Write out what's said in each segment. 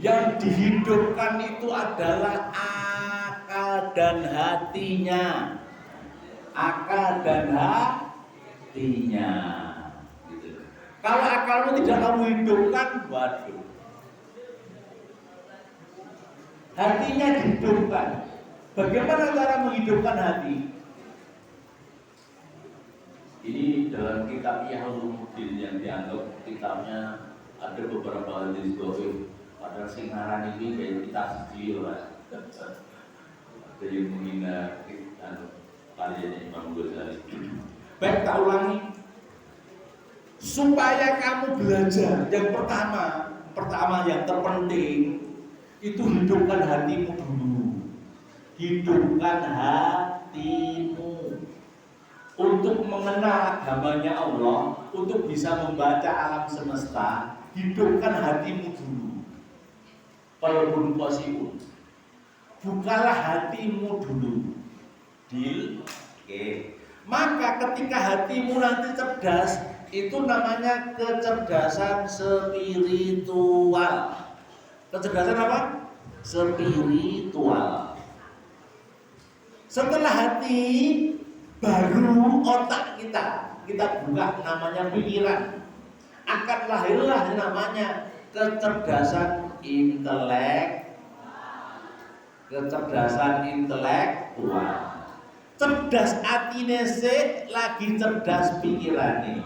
Yang dihidupkan itu adalah akal dan hatinya. Akal dan hatinya. Gitu. Kalau akalmu tidak kamu hidupkan, waduh. Hatinya dihidupkan. Bagaimana cara menghidupkan hati? Ini dalam kitab Ulumuddin yang dianggap kitabnya ada beberapa hadis dhaif. Padahal sing ngaran ini kayak kita siji ora. Ada yang menghina karyanya Imam Ghazali. Baik, tak ulangi. Supaya kamu belajar, yang pertama yang terpenting itu hidupkan hatimu dulu. Hidupkan hatimu untuk mengenal agamanya Allah, untuk bisa membaca alam semesta. Hidupkan hatimu dulu. Qalbun qasiun. Bukalah hatimu dulu. Deal. Oke. Maka ketika hatimu nanti cerdas, itu namanya kecerdasan spiritual. Kecerdasan apa? Spiritual. Setelah hati, baru otak kita buka, namanya pikiran. Akan lahirlah namanya kecerdasan intelektual. Cerdas atine sik, lagi cerdas pikirane.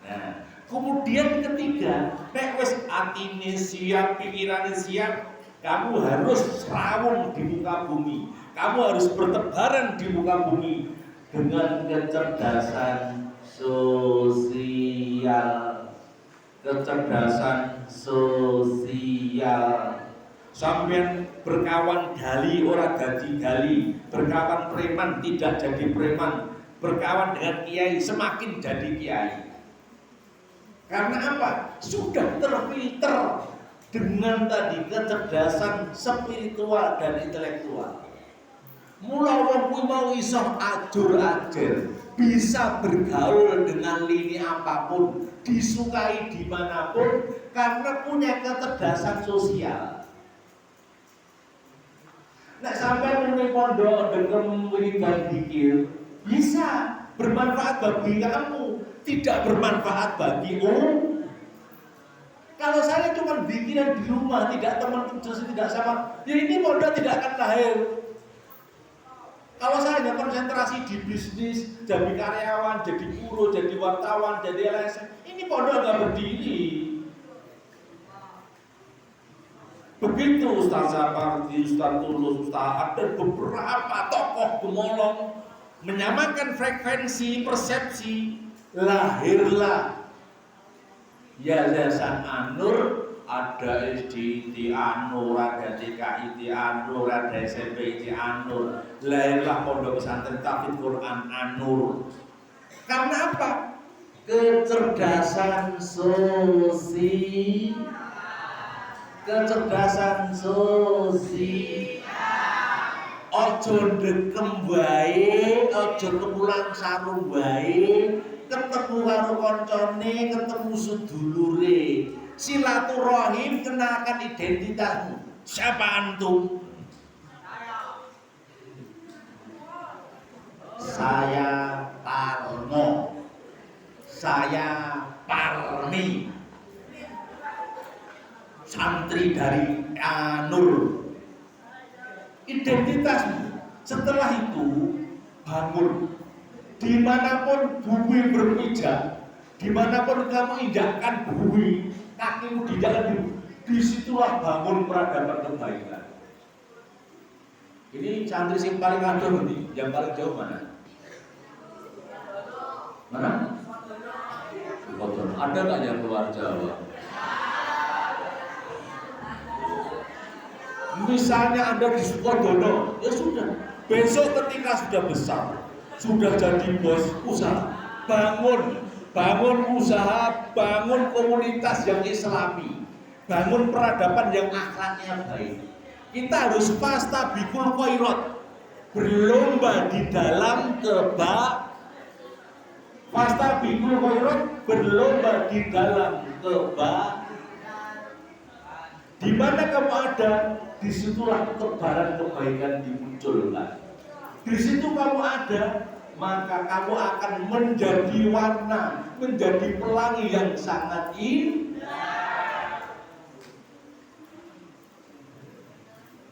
Nah, kemudian ketiga, nek wis atine siap, pikirane siap, kamu harus rawung di muka bumi. Kamu harus bertebaran di muka bumi dengan kecerdasan sosial. Kecerdasan sosial. Sampeyan berkawan gali ora dadi gali, berkawan preman tidak jadi preman, berkawan dengan kiai semakin jadi kiai. Karena apa? Sudah terfilter dengan tadi kecerdasan spiritual dan intelektual. Mula wong kuwi mau iso ajur-ajur, bisa bergaul dengan lini apapun, disukai dimanapun, karena punya kecerdasan sosial. Nek sampai muni pondok dengan wiridan zikir, bisa bermanfaat bagi kamu, tidak bermanfaat bagimu. Kalau saya cuma bikinan di rumah, tidak teman khusus, tidak sama, ya ini pondok tidak akan lahir. Kalau saya hanya konsentrasi di bisnis, jadi karyawan, jadi guru, jadi wartawan, jadi LSM, ini pondok nggak berdiri. Begitu Ustaz Zapardi, Ustaz Tulus, Ustaz ada beberapa tokoh gemolong menyamakan frekuensi persepsi, lahirlah Yayasan An-Nur. Ada SDIT An-Nur, ada DKIT An-Nur, ada SMP An-Nur. Lahirlah Pondok Pesantren Tahfidz Quran An-Nur. Karena apa? Kecerdasan sosial. Kecerdasan sosial. Ojo ndekem bae, ojo kepulang sarung bae, ketemu karo koncone, ketemu sedulure. Silaturahim, kenalkan identitasmu. Siapa antum? Saya Parno. Saya Parmi. Santri dari An-Nur. Identitasmu. Setelah itu bangun. Dimanapun bumi berpijak, dimanapun kamu indahkan bumi, kakimu di jalan, disitulah bangun peradaban kebaikan. Ini santri yang paling adoh nih, yang paling jauh mana? Mana? Ada nggak yang keluar Jawa? Misalnya Anda di Sukodono, ya sudah. Besok ketika sudah besar, sudah jadi bos usaha, bangun usaha, bangun komunitas yang islami, bangun peradaban yang akhlaknya baik. Kita harus fastabiqul khairat, berlomba di dalam fastabiqul khairat, berlomba di dalam Di mana kamu ada, disitulah ketebaran kebaikan dimunculkan. Di situ kamu ada, maka kamu akan menjadi warna, menjadi pelangi yang sangat indah.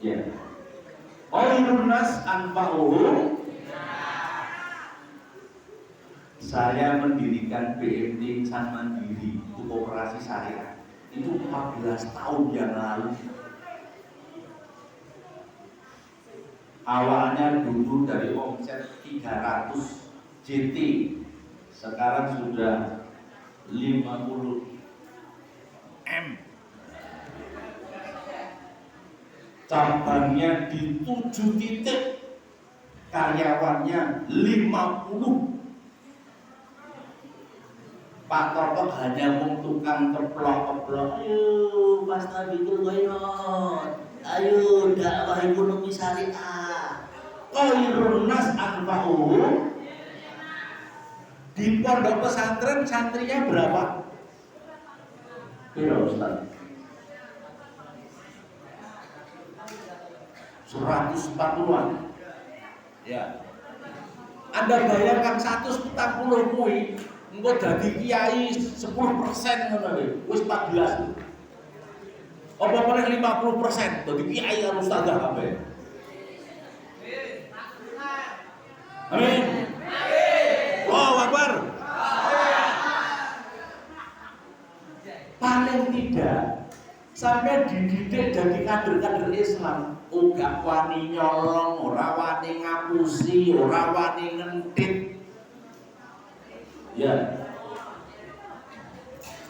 Ya. Khairun nas anfa'uhum. Saya mendirikan BMT Insan Mandiri, itu koperasi syariah. Itu 14 tahun yang lalu. Awalnya dulu dari omset 300 JT, sekarang sudah 50 M. Cabangnya di 7 titik, karyawannya 50. Pak Toto hanya tukang keplok-keplok. Ayo Mas Nabiul Ghairot, ayo dakwah ekonomi syariah. Khairun nas anfa'uhum. Di pondok pesantren santrinya berapa? Berapa Ustaz? 140-an. Ya. Anda bayangkan 140 kui, engko dadi kiai 10% ngono lho, wis 14. Apa meneh 50% dadi kiai karo ustazah kabeh. Amin. Allahu Akbar. Paling tidak sampai dididik jadi kader-kader Islam, ora wani nyolong, ora wani ngapusi, ora wani ngentit. Ya.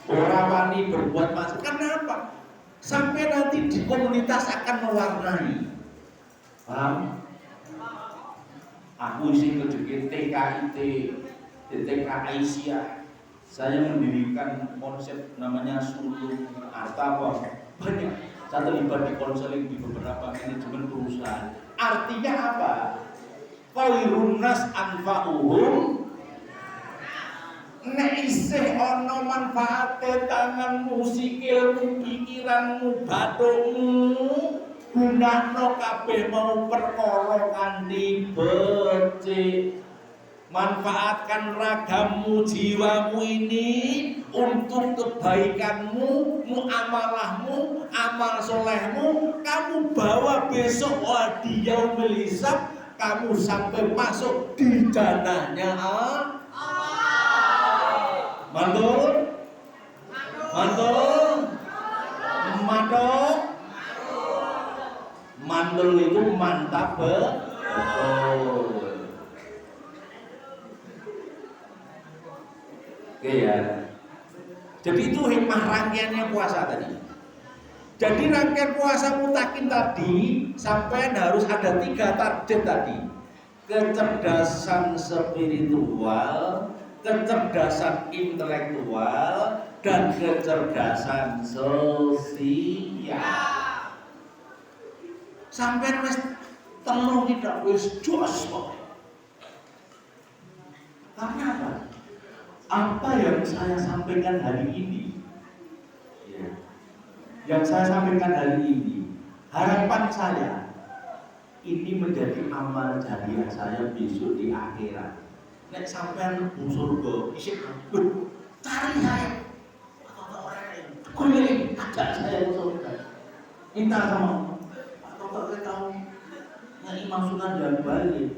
Ora wani berbuat macam. Kenapa? Sampai nanti di komunitas akan mewarnai. Paham? Aku isi kejepit TKIT, TK Aisyah. Saya mendirikan konsep namanya sulung harta banyak. Saya terlibat di konseling di beberapa manajemen perusahaan. Artinya apa? Khairun nas anfa'uhum. Nek isih ana manfaate tanganmu, sikilmu, pikiranmu, bathukmu, gunakno kabeh mau perkara kanthi becik. Manfaatkan ragammu, jiwamu ini untuk kebaikanmu, muamalahmu, amal solehmu. Kamu bawa besok di yaumil hisab, kamu sampai masuk di jannahnya Allah. Mantul, mantul, mantul, mantul itu mantap betul. Oke ya. Jadi itu hikmah rangkaiannya puasa tadi. Jadi rangkaian puasa mutakin tadi sampai harus ada 3 target tadi. Kecerdasan spiritual, kecerdasan intelektual, dan kecerdasan sosial. Sampai wis telu tidak wis jos kok. Karena apa? Apa yang saya sampaikan hari ini, ya, yang saya sampaikan hari ini, harapan saya ini menjadi amal jariah saya besok di akhirat. Nek sampean mlebu surga, isih cari saya atau orang lain, kuliah ajak saya ke surga. Minta sama atau kita tahu Nyai Masukan dan balik.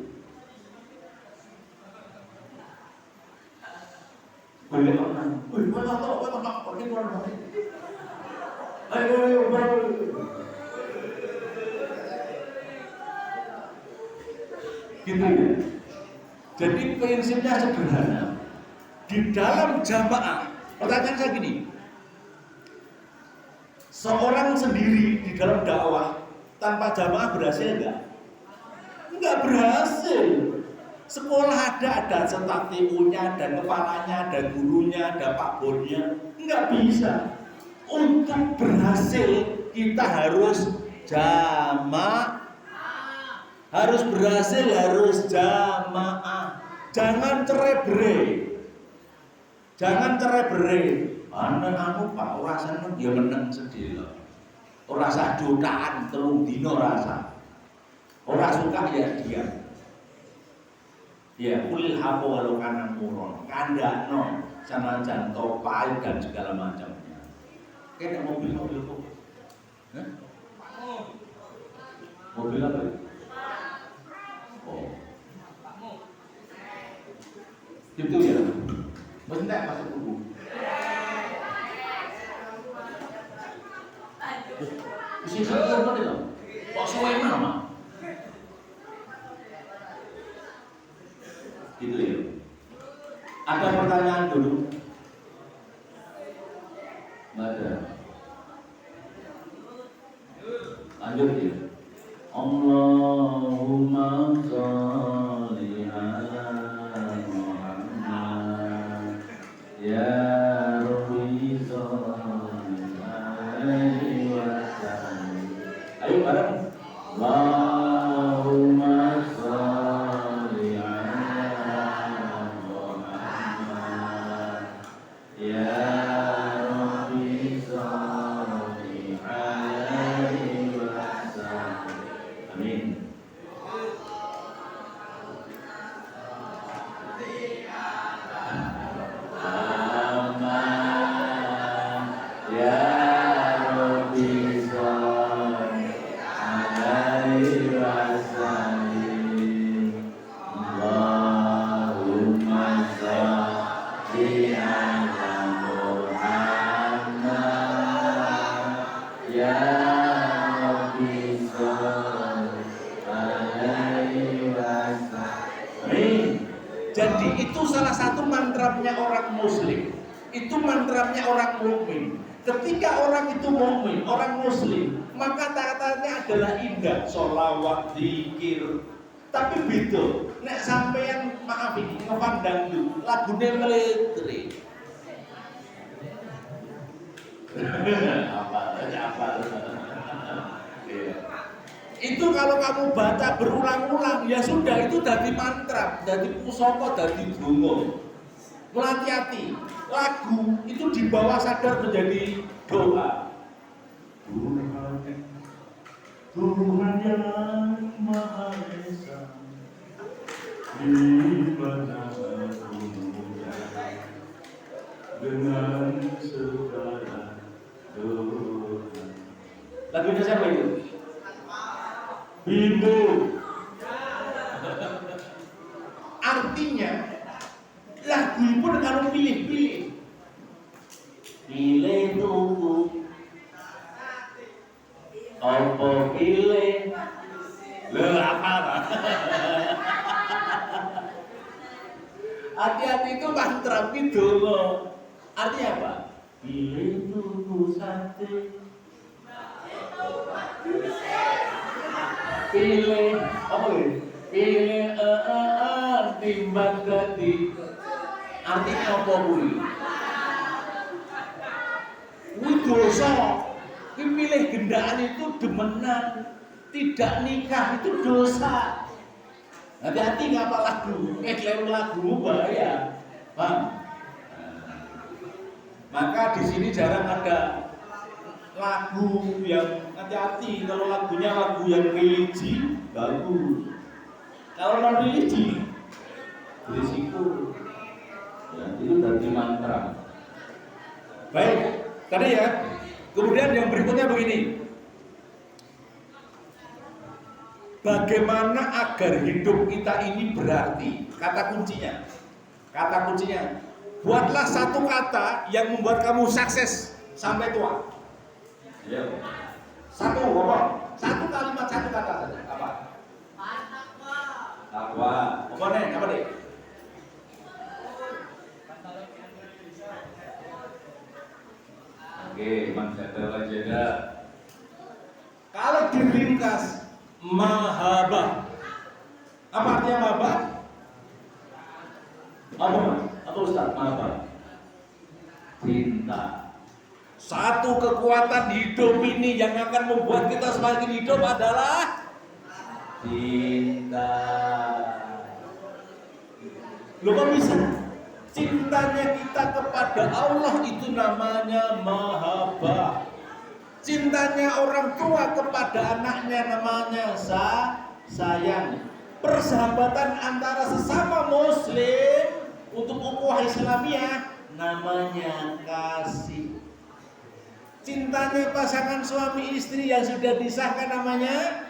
Boleh orang, wih, kau tak pergi keluar dari. Ayo, gitu ya. Jadi prinsipnya sederhana. Di dalam jamaah, pertanyaan saya gini, seorang sendiri di dalam dakwah tanpa jamaah berhasil enggak? Enggak berhasil. Sekolah ada cetak TU-nya, ada kepalanya, ada gurunya, ada pak bonnya. Enggak bisa. Untuk berhasil kita harus jamaah. Harus berhasil, harus jamaah. Jangan cerai-berai. Jangan cerai-berai. Ana anu Pak ora seneng dia meneng sedih loh. Ora sah jutaan 3 dino rasa. Ora suka ya diam. Ya, kulil hapo walau kanan muron, kandakno sanajan topai dan segala macamnya. Kayaknya mobil kok. Hah? Mobil apa? Oh. Gitu ya. Bentar masuk buku. Isi satu apa itu? Kok suwe mana? Gitu ya. Ada pertanyaan dulu? Nggak ada. Lanjut ya. Allahumma sholli ala Muhammad ya Rabbi sholli alaihi wasallam. Ayo bareng. Allahumma sholli ala Muhammad ya Rabbi sholli alaihi wasallam. Amin. Jadi itu salah satu mantranya orang muslim. Itu mantranya orang mukmin. Ketika orang itu mukmin, orang muslim, maka kata-katanya adalah indah, sholawat, zikir. Tapi beda, nek sampeyan maaf ini ngepandang dulu, lagune meletre. apa? Itu kalau kamu baca berulang-ulang, ya sudah itu dari mantra, dari pusaka, dari donga. Hati-hati, lagu itu di bawah sadar menjadi doa. Tuhan yang Maha Esa, di mana dengan segala doa. Lagunya siapa itu? Bimbo. Artinya lagu pun kalau pilih-pilih. Pilih tunggu. Apa pilih? Apa? Hati-hati itu mantra itu loh. Artinya apa? Pilih tunggu sate. Pilih apa ya? Pilih timbang gadi. Artinya apa kuwi? Kuwi dosa. Kuwi milih gendaan itu demenan, tidak nikah itu dosa. Hati-hati ngapa lagu, klaim lagumu bahaya. Paham? Maka di sini jarang ada lagu yang hati-hati. Kalau lagunya lagu yang religi bagus. Kalau non religi berisiko. Ya, itu dari mantra. Baik, tadi ya. Kemudian yang berikutnya begini. Bagaimana agar hidup kita ini berarti? Kata kuncinya. Buatlah satu kata yang membuat kamu sukses sampai tua. Ya. Satu kalimat, satu kata saja. Apa? Takwa. Apa nih? Oke, Mas Jeda. Kalau diringkas mahabbah. Apa artinya mahabbah? Apa Ustaz? Mahabbah. Cinta. Satu kekuatan hidup ini yang akan membuat kita semakin hidup adalah cinta. Loh kok bisa? Cintanya kita kepada Allah itu namanya mahabbah. Cintanya orang tua kepada anaknya namanya sayang. Persahabatan antara sesama muslim untuk ukhuwah Islamiyah namanya kasih. Cintanya pasangan suami istri yang sudah disahkan namanya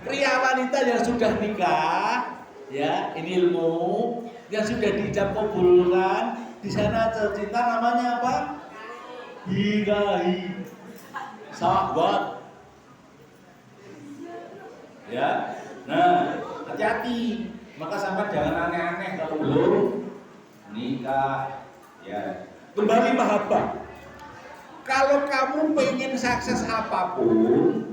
pria wanita yang sudah nikah, ya, ini ilmu yang sudah diijab kabulkan, di sana cinta namanya apa? Birahi, sahabat. Ya, nah hati-hati, maka sampai jangan aneh-aneh kalau belum nikah. Ya, kembali mahabbah. Kalau kamu pengen sukses apapun,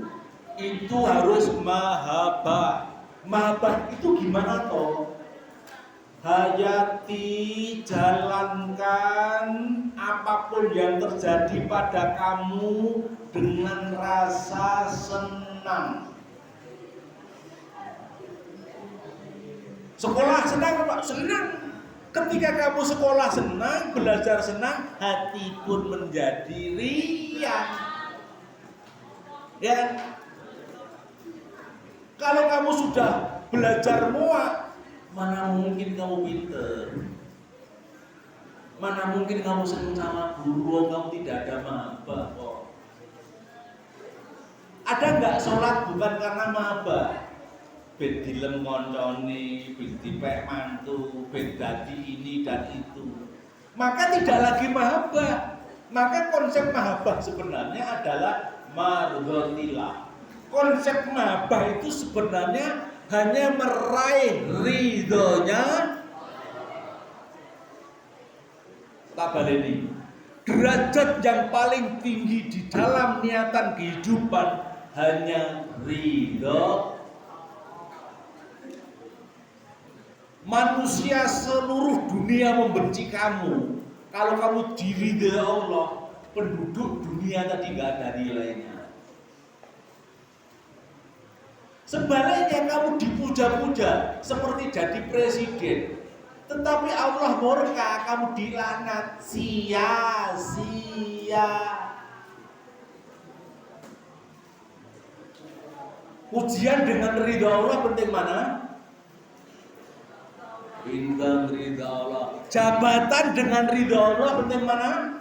itu harus mahabbah. Mahabbah itu gimana toh? Hayati, jalankan apapun yang terjadi pada kamu dengan rasa senang. Sekolah senang Pak? Senang. Ketika kamu sekolah senang, belajar senang, hati pun menjadi riang. Ya. Kalau kamu sudah belajar muak, mana mungkin kamu pinter? Mana mungkin kamu senang sama guru, kamu tidak ada mahabbah kok. Ada nggak sholat bukan karena mahabbah? Ben dilem koncone, ben dipek mantu, ben dadi ini dan itu. Maka tidak lagi mahabbah. Maka konsep mahabbah sebenarnya adalah mardhatillah. Konsep mahabbah itu sebenarnya hanya meraih ridhonya. Tak baleni. Derajat yang paling tinggi di dalam niatan kehidupan hanya ridho. Manusia seluruh dunia membenci kamu. Kalau kamu diridhoi Allah, penduduk dunia tadi nggak ada nilainya. Sebaliknya kamu dipuja-puja seperti jadi presiden, tetapi Allah murka, kamu dilaknat, sia-sia. Pujian dengan ridha Allah penting mana? Bintang ridha Allah. Jabatan dengan ridha Allah penting mana?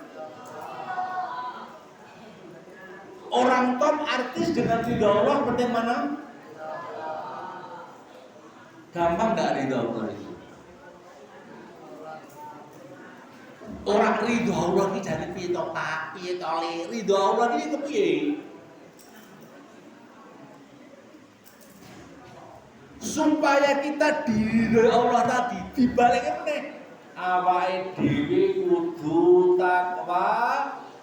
Orang top artis dengan ridha Allah penting mana? Gampang nggak ridha Allah itu? Orang ridha Allah ini jadi piye to Pak, piye to Le? Ridha Allah ini kepiye? Supaya kita diridhoi Allah tadi dibaliknya meneh awake dhewe kudu takwa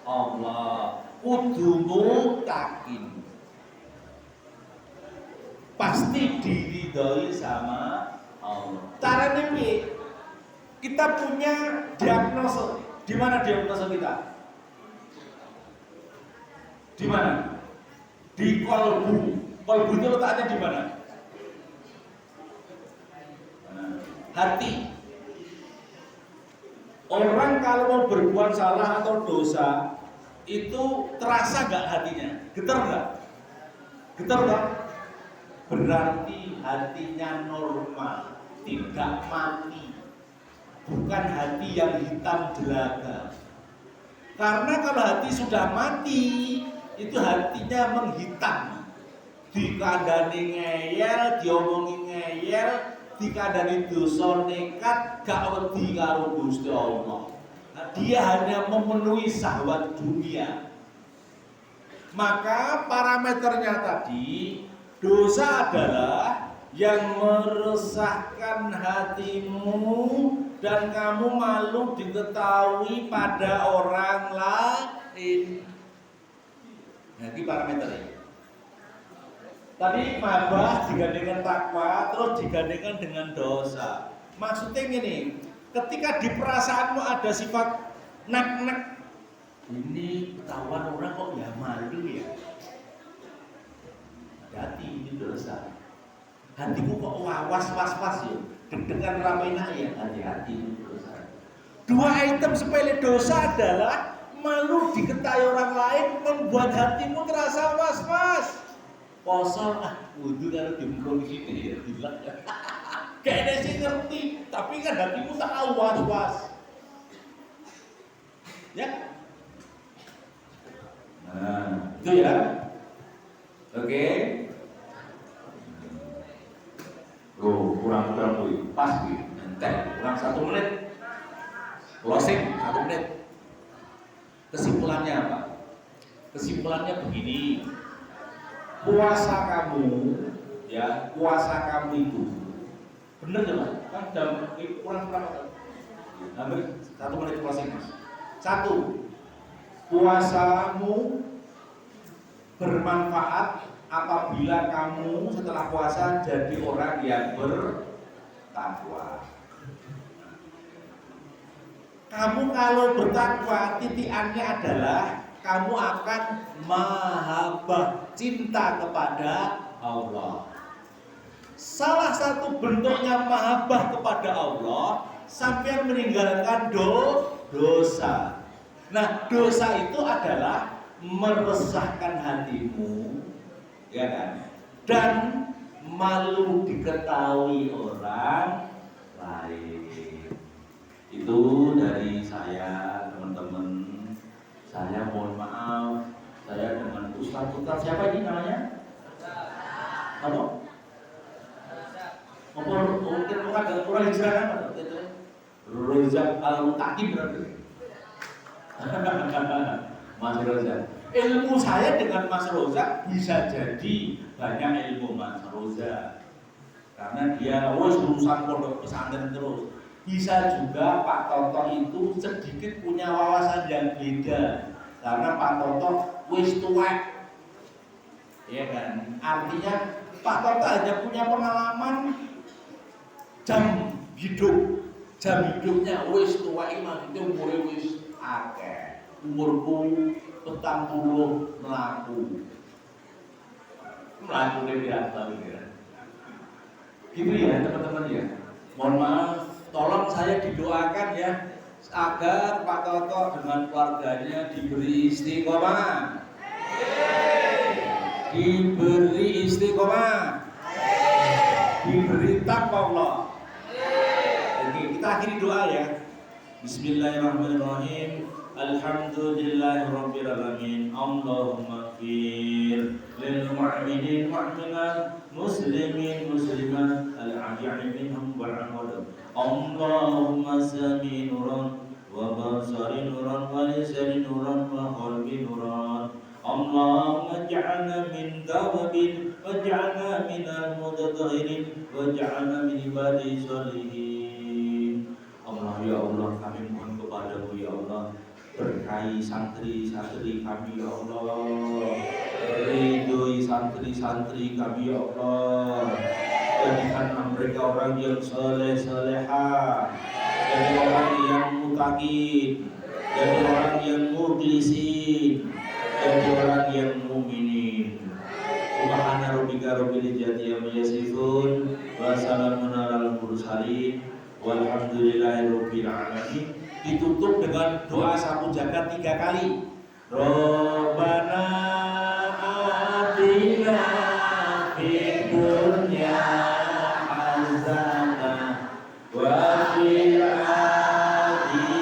Allah, kudu muttaqin, pasti diridhoi sama Allah. Caranya piye? Kita punya diagnosa. Di mana diagnosa kita? Di mana? Di kolbu. Kolbu itu letaknya di mana? Hati. Orang kalau mau berbuat salah atau dosa itu terasa gak hatinya? Getar gak? Getar gak? Berarti hatinya normal, tidak mati. Bukan hati yang hitam jelaga. Karena kalau hati sudah mati, itu hatinya menghitam. Dikandani ngeyel, diomongi ngeyel, dikandani dosa nekat, gak wedi karo Gusti Allah. Nah, dia hanya memenuhi syahwat dunia. Maka parameternya tadi, dosa adalah yang meresahkan hatimu dan kamu malu diketahui pada orang lain. Nah, ini parameternya. Tadi mahabbah digandengkan takwa, terus digandengkan dengan dosa. Maksudnya gini, ketika di perasaanmu ada sifat nek-nek, ini ketahuan orang kok ya malu ya. Hati ini dosa. Hatiku kok was-was ya, deg-degan ramainya ya, hati-hati ini dosa. Dua item sepele dosa adalah Malu diketahui orang lain membuat hatimu terasa was-was. Poso wudu kalau dimulung sini ya bilang ya. Kayaknya sih ngerti, tapi kan hatimu tak was-was. Ya. Nah, itu ya. Oke. Kurang tuh, pas gitu. Kurang 1 menit. Closing 1 menit. Kesimpulannya apa? Kesimpulannya begini. Puasa kamu itu bener ya Mas? Kan jam kurang berapa? Hampir 1 menit closing Mas. 1. Puasamu bermanfaat apabila kamu setelah puasa jadi orang yang bertakwa. Kamu kalau bertakwa, titiannya adalah kamu akan mahabbah, cinta kepada Allah. Salah satu bentuknya mahabbah kepada Allah sampai meninggalkan dosa. Nah, dosa itu adalah meresahkan hatimu, ya kan? Dan malu diketahui orang lain. Itu dari saya, teman-teman. Saya mohon maaf, saya dengan Ustaz siapa ini namanya? Apa? Mungkin kurang hijrah apa? Rozak Al-Mutakim berarti. Mas Rozak. Ilmu saya dengan Mas Rozak bisa jadi banyak ilmu Mas Rozak. Karena dia urusan pondok pesantren terus. Bisa juga Pak Toto itu sedikit punya wawasan yang beda karena Pak Toto wis tuwek, ya kan? Artinya Pak Toto hanya punya pengalaman jam hidupnya wis tuwek, maksudnya umurnya wis akeh. Umurku 40 melaku ini biasa ya. Gitu ya teman-teman ya. Mohon maaf. Tolong saya didoakan ya agar Pak Toto dengan keluarganya diberi istiqomah. Diberi istiqomah. Diberi takwa Allah. Oke, kita akhiri doa ya. Bismillahirrahmanirrahim. Alhamdulillahirabbil alamin. Allahumma fir lil mu'minin mu'minat muslimin muslimat al-ahya'i minhum wal amwat. Allahumma sami nuran wa basari nuran wa lisani nuran wa qalbi nuran. Allahumma ij'alna min tawabin waj'alna min al-mutatahhirin waj'alna min ibadi sholihin. Allah ya Allah, kami mohon kepadamu ya Allah, berkahi santri-santri kami ya Allah, ridhoi santri-santri kami ya Allah, jadikanlah mereka orang yang soleh-solehah, jadi orang yang mutakin, jadi orang yang mukhlisin, jadi orang yang mukminin. Subhana rabbika rabbil izzati amma yasifun wa salamun alal mursalin walhamdulillahi rabbil alamin. Ditutup dengan doa sapu jagat 3 kali. Robbana atina fid dunya hasanah wa fil akhirati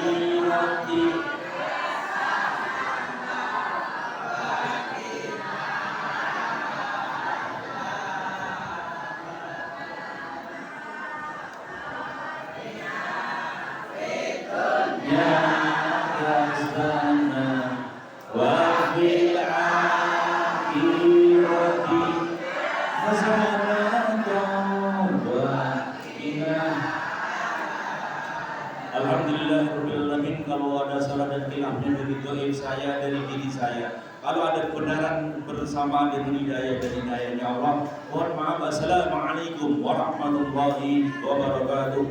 Alhamdulillahirrahmanirrahim. Kalau ada salah dan khilafnya dari doa saya, dari diri saya, kalau ada kebenaran bersama dengan hidayah dan hidayahnya Allah, mohon maaf. Assalamualaikum warahmatullahi wabarakatuh.